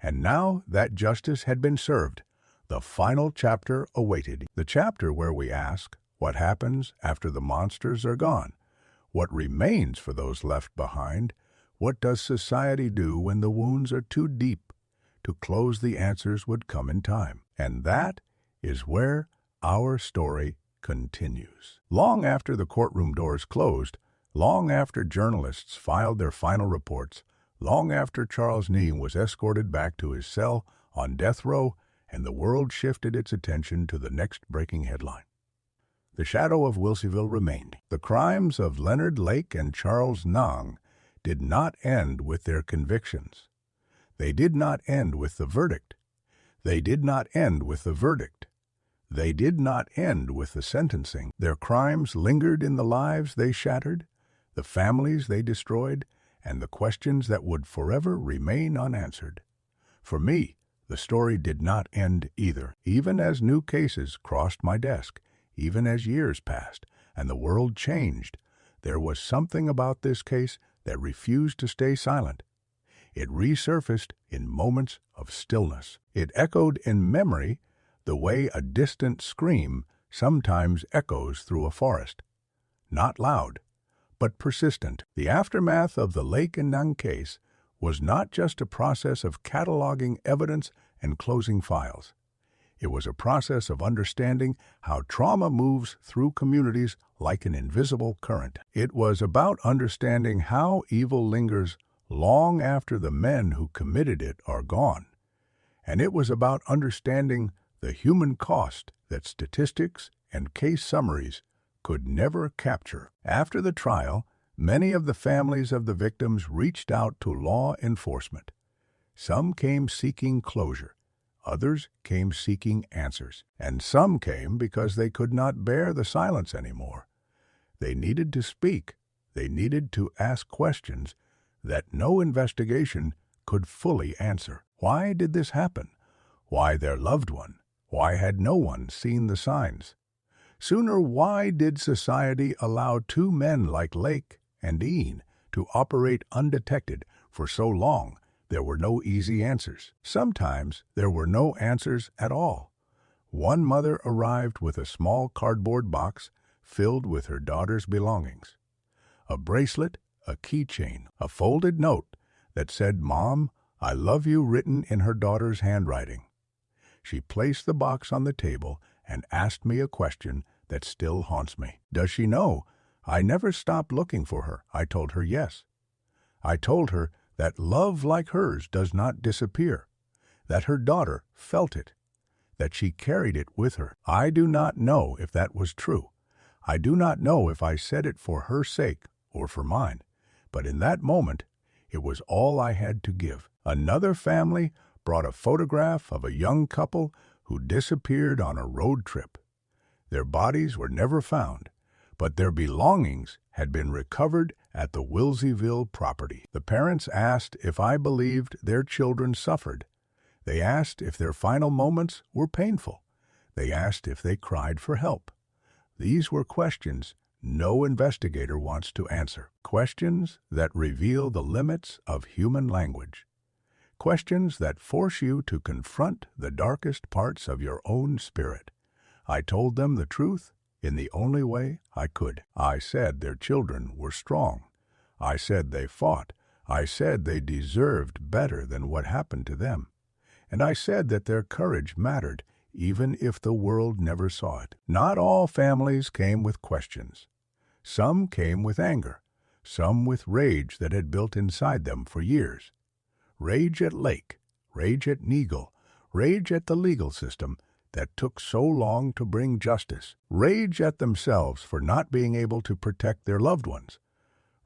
Speaker 1: And now that justice had been served, the final chapter awaited, the chapter where we ask, what happens after the monsters are gone? What remains for those left behind? What does society do when the wounds are too deep? To close, the answers would come in time. And that is where our story continues. Long after the courtroom doors closed, long after journalists filed their final reports, long after Charles Ng was escorted back to his cell on death row, and the world shifted its attention to the next breaking headline. The shadow of Wilseyville remained. The crimes of Leonard Lake and Charles Ng did not end with their convictions. They did not end with the verdict. They did not end with the verdict. They did not end with the sentencing. Their crimes lingered in the lives they shattered, the families they destroyed, and the questions that would forever remain unanswered. For me, the story did not end either. Even as new cases crossed my desk, even as years passed and the world changed, there was something about this case that refused to stay silent. It resurfaced in moments of stillness. It echoed in memory the way a distant scream sometimes echoes through a forest. Not loud, but persistent. The aftermath of the Lake and Nang case was not just a process of cataloging evidence and closing files. It was a process of understanding how trauma moves through communities like an invisible current. It was about understanding how evil lingers long after the men who committed it are gone. And it was about understanding the human cost that statistics and case summaries could never capture. After the trial, many of the families of the victims reached out to law enforcement. Some came seeking closure. Others came seeking answers. And some came because they could not bear the silence anymore. They needed to speak. They needed to ask questions that no investigation could fully answer. Why did this happen? Why their loved one? Why had no one seen the signs? Sooner, why did society allow two men like Lake and Ian to operate undetected for so long? There were no easy answers. Sometimes there were no answers at all. One mother arrived with a small cardboard box filled with her daughter's belongings. A bracelet, a keychain, a folded note that said, "Mom, I love you," written in her daughter's handwriting. She placed the box on the table and asked me a question that still haunts me. Does she know I never stopped looking for her? I told her yes. I told her that love like hers does not disappear, that her daughter felt it, that she carried it with her. I do not know if that was true. I do not know if I said it for her sake or for mine, but in that moment, it was all I had to give. Another family brought a photograph of a young couple who disappeared on a road trip. Their bodies were never found, but their belongings had been recovered at the Wilseyville property. The parents asked if I believed their children suffered. They asked if their final moments were painful. They asked if they cried for help. These were questions no investigator wants to answer. Questions that reveal the limits of human language. Questions that force you to confront the darkest parts of your own spirit. I told them the truth in the only way I could. I said their children were strong. I said they fought. I said they deserved better than what happened to them. And I said that their courage mattered, even if the world never saw it. Not all families came with questions. Some came with anger. Some with rage that had built inside them for years. Rage at Lake, rage at Neagle, rage at the legal system that took so long to bring justice, rage at themselves for not being able to protect their loved ones,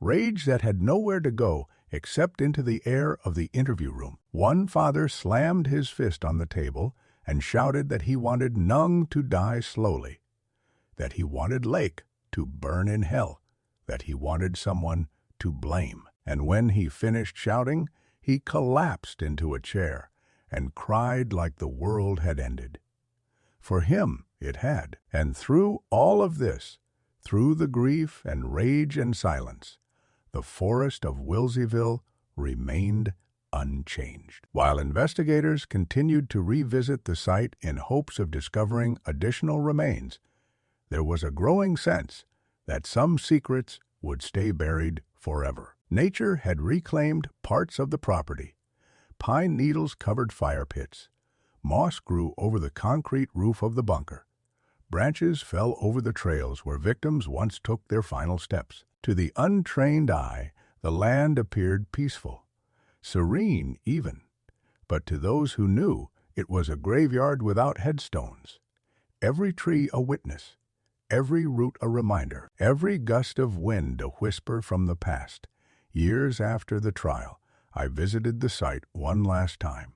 Speaker 1: rage that had nowhere to go except into the air of the interview room. One father slammed his fist on the table and shouted that he wanted Nung to die slowly, that he wanted Lake to burn in hell, that he wanted someone to blame. And when he finished shouting, he collapsed into a chair and cried like the world had ended. For him, it had. And through all of this, through the grief and rage and silence, the forest of Wilseyville remained unchanged. While investigators continued to revisit the site in hopes of discovering additional remains, there was a growing sense that some secrets would stay buried forever. Nature had reclaimed parts of the property. Pine needles covered fire pits. Moss grew over the concrete roof of the bunker. Branches fell over the trails where victims once took their final steps. To the untrained eye, the land appeared peaceful, serene even. But to those who knew, it was a graveyard without headstones. Every tree a witness, every root a reminder, every gust of wind a whisper from the past. Years after the trial, I visited the site one last time.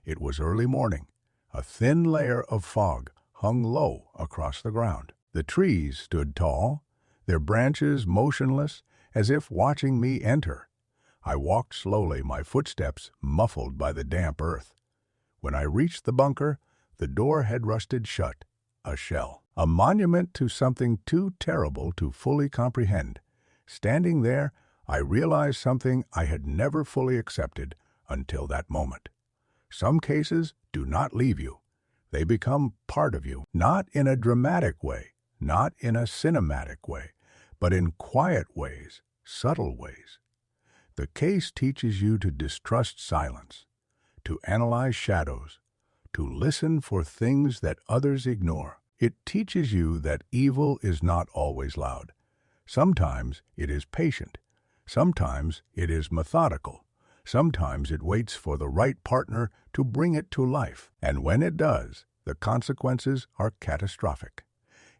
Speaker 1: It was early morning. A thin layer of fog hung low across the ground. The trees stood tall, their branches motionless, as if watching me enter. I walked slowly, my footsteps muffled by the damp earth. When I reached the bunker, the door had rusted shut, a shell, a monument to something too terrible to fully comprehend. Standing there, I realized something I had never fully accepted until that moment. Some cases do not leave you. They become part of you, not in a dramatic way, not in a cinematic way, but in quiet ways, subtle ways. The case teaches you to distrust silence, to analyze shadows, to listen for things that others ignore. It teaches you that evil is not always loud. Sometimes it is patient. Sometimes it is methodical. Sometimes it waits for the right partner to bring it to life. And when it does, the consequences are catastrophic.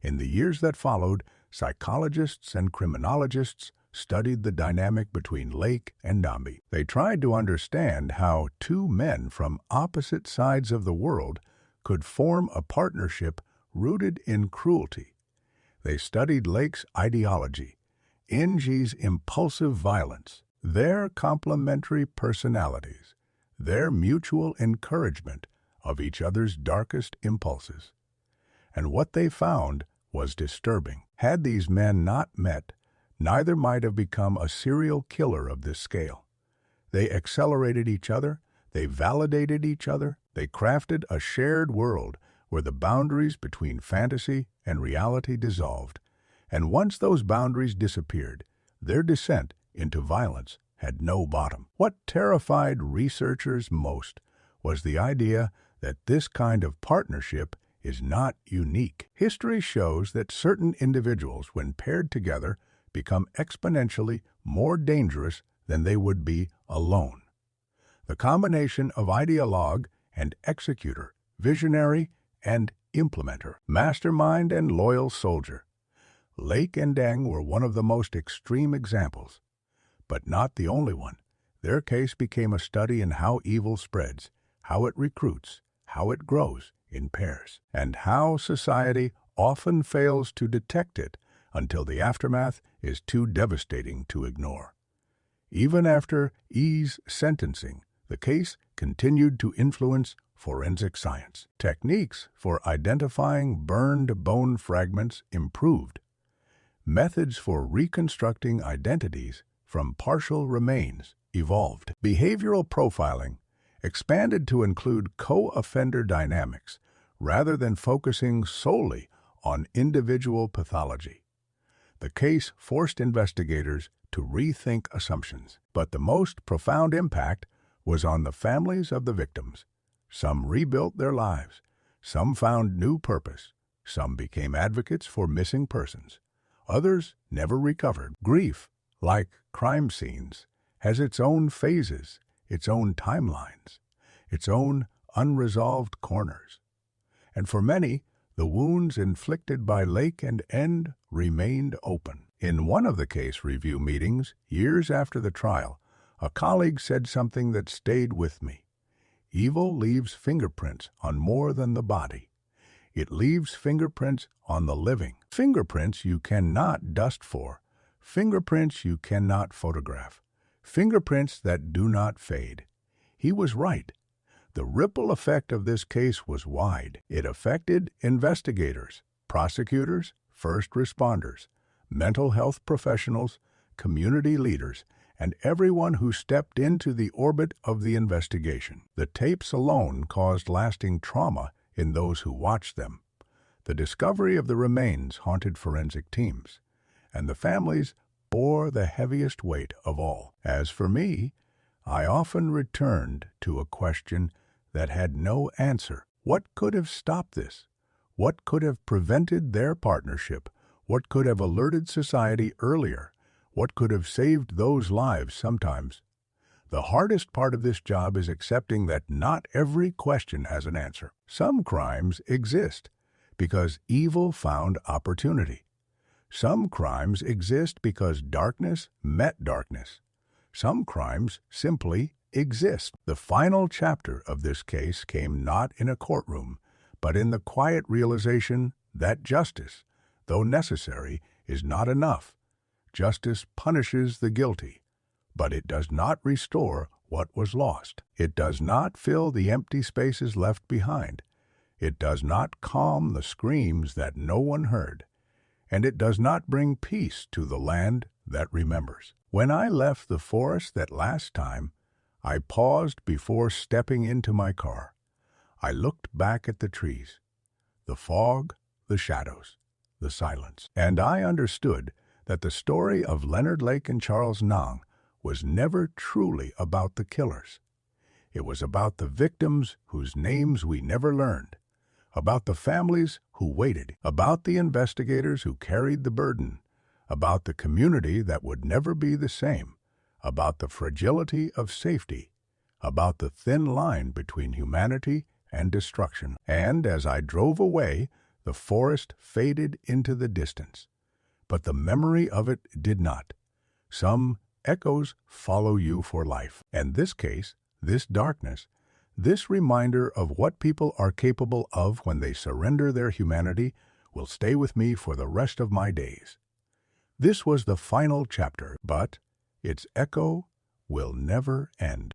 Speaker 1: In the years that followed, psychologists and criminologists studied the dynamic between Lake and Nambi. They tried to understand how two men from opposite sides of the world could form a partnership rooted in cruelty. They studied Lake's ideology, Ng's impulsive violence, their complementary personalities, their mutual encouragement of each other's darkest impulses. And what they found was disturbing. Had these men not met, neither might have become a serial killer of this scale. They accelerated each other, they validated each other, they crafted a shared world where the boundaries between fantasy and reality dissolved. And once those boundaries disappeared, their descent into violence had no bottom. What terrified researchers most was the idea that this kind of partnership is not unique. History shows that certain individuals, when paired together, become exponentially more dangerous than they would be alone. The combination of ideologue and executor, visionary and implementer, mastermind and loyal soldier. Lake and Deng were one of the most extreme examples, but not the only one. Their case became a study in how evil spreads, how it recruits, how it grows in pairs, and how society often fails to detect it until the aftermath is too devastating to ignore. Even after Yi's sentencing, the case continued to influence forensic science. Techniques for identifying burned bone fragments improved. Methods for reconstructing identities from partial remains evolved. Behavioral profiling expanded to include co-offender dynamics rather than focusing solely on individual pathology. The case forced investigators to rethink assumptions, but the most profound impact was on the families of the victims. Some rebuilt their lives, some found new purpose, some became advocates for missing persons. Others never recovered. Grief, like crime scenes, has its own phases, its own timelines, its own unresolved corners. And for many, the wounds inflicted by Lake and End remained open. In one of the case review meetings, years after the trial, a colleague said something that stayed with me. Evil leaves fingerprints on more than the body. It leaves fingerprints on the living. Fingerprints you cannot dust for. Fingerprints you cannot photograph. Fingerprints that do not fade. He was right. The ripple effect of this case was wide. It affected investigators, prosecutors, first responders, mental health professionals, community leaders, and everyone who stepped into the orbit of the investigation. The tapes alone caused lasting trauma in those who watched them. The discovery of the remains haunted forensic teams, and the families bore the heaviest weight of all. As for me, I often returned to a question that had no answer. What could have stopped this? What could have prevented their partnership? What could have alerted society earlier? What could have saved those lives sometimes? The hardest part of this job is accepting that not every question has an answer. Some crimes exist because evil found opportunity. Some crimes exist because darkness met darkness. Some crimes simply exist. The final chapter of this case came not in a courtroom, but in the quiet realization that justice, though necessary, is not enough. Justice punishes the guilty, but it does not restore what was lost. It does not fill the empty spaces left behind. It does not calm the screams that no one heard. And it does not bring peace to the land that remembers. When I left the forest that last time, I paused before stepping into my car. I looked back at the trees, the fog, the shadows, the silence, and I understood that the story of Leonard Lake and Charles Nang was never truly about the killers. It was about the victims whose names we never learned, about the families who waited, about the investigators who carried the burden, about the community that would never be the same, about the fragility of safety, about the thin line between humanity and destruction. And as I drove away, the forest faded into the distance. But the memory of it did not. Some echoes follow you for life. And this case, this darkness, this reminder of what people are capable of when they surrender their humanity will stay with me for the rest of my days. This was the final chapter, but its echo will never end.